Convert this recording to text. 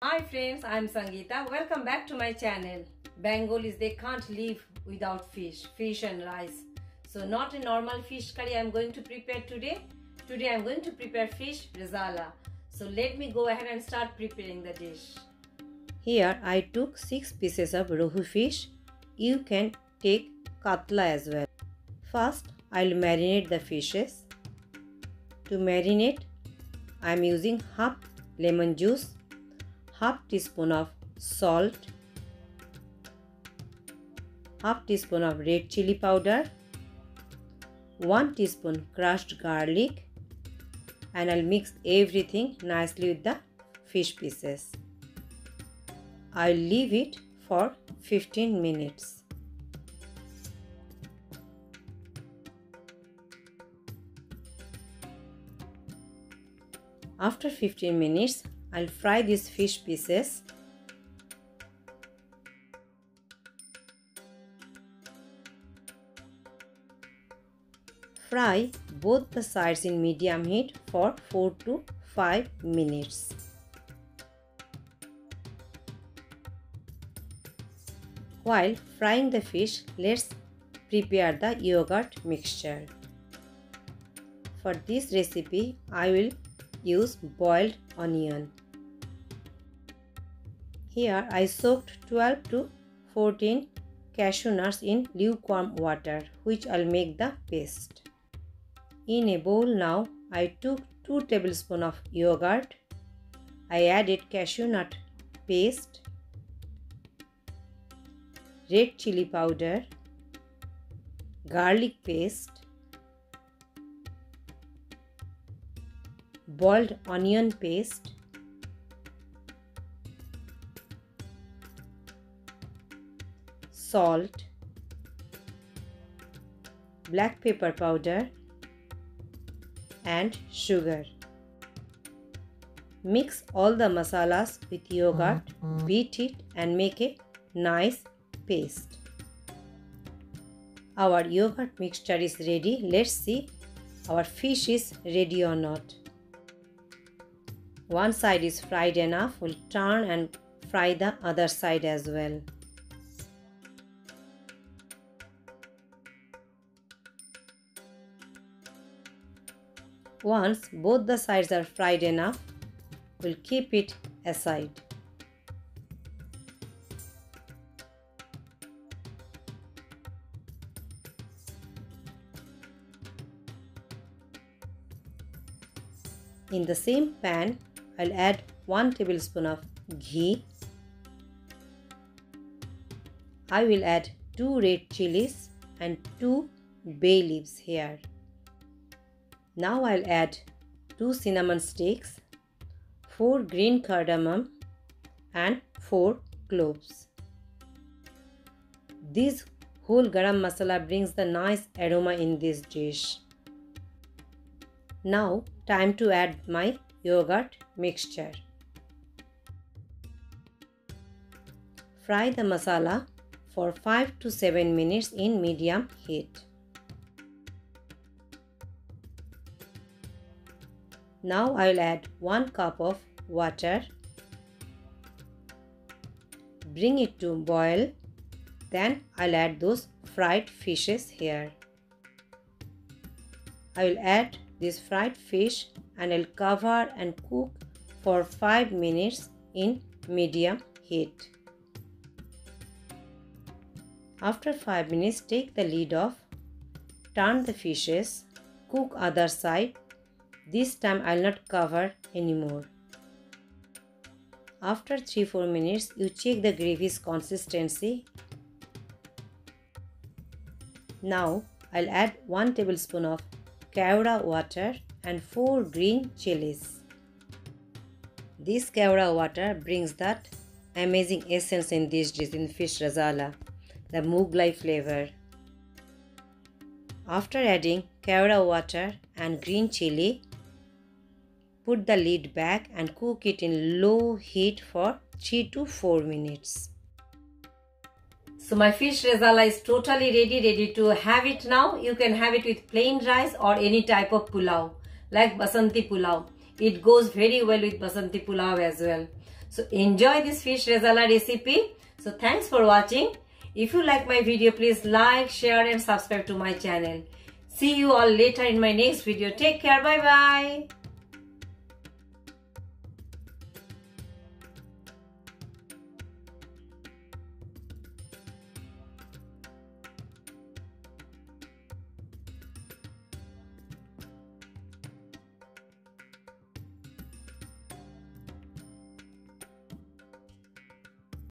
Hi friends, I am Sangita. Welcome back to my channel. Bengalis, they can't live without fish and rice. So not a normal fish curry I am going to prepare today. Today I am going to prepare fish rezala. So let me go ahead and start preparing the dish. Here I took 6 pieces of rohu fish. You can take katla as well. First I will marinate the fishes. To marinate I am using half lemon juice, half teaspoon of salt, half teaspoon of red chili powder, 1 teaspoon crushed garlic, and I'll mix everything nicely with the fish pieces. I'll leave it for 15 minutes. After 15 minutes, I'll fry these fish pieces. Fry both the sides in medium heat for 4 to 5 minutes. While frying the fish, let's prepare the yogurt mixture. For this recipe, I will use boiled onion. Here I soaked 12 to 14 cashew nuts in lukewarm water, which I'll make the paste. In a bowl now, I took 2 tablespoons of yogurt. I added cashew nut paste, red chili powder, garlic paste, boiled onion paste, salt, black pepper powder, and sugar. Mix all the masalas with yogurt, beat it and make a nice paste. Our yogurt mixture is ready. Let's see our fish is ready or not. One side is fried enough. We'll turn and fry the other side as well. Once both the sides are fried enough, we'll keep it aside. In the same pan, I'll add 1 tablespoon of ghee. I will add 2 red chilies and 2 bay leaves here. Now I'll add 2 cinnamon sticks, 4 green cardamom and 4 cloves. This whole garam masala brings the nice aroma in this dish. Now time to add my yogurt mixture. Fry the masala for 5 to 7 minutes in medium heat. Now I will add 1 cup of water. Bring it to boil. Then I'll add those fried fishes here. I will add this fried fish and I'll cover and cook for 5 minutes in medium heat. After 5 minutes, take the lid off, turn the fishes, cook other side. This time I'll not cover anymore. After 3-4 minutes, you check the gravy's consistency. Now I'll add 1 tablespoon of kevra water and 4 green chilies. This kevra water brings that amazing essence in this dish, in fish rezala, the Mughlai flavor. After adding kevra water and green chili, put the lid back and cook it in low heat for 3 to 4 minutes. So my fish rezala is totally ready to have it now. You can have it with plain rice or any type of pulao, like basanti pulao. It goes very well with basanti pulao as well. So enjoy this fish rezala recipe. So thanks for watching. If you like my video, please like, share and subscribe to my channel. See you all later in my next video. Take care. Bye bye.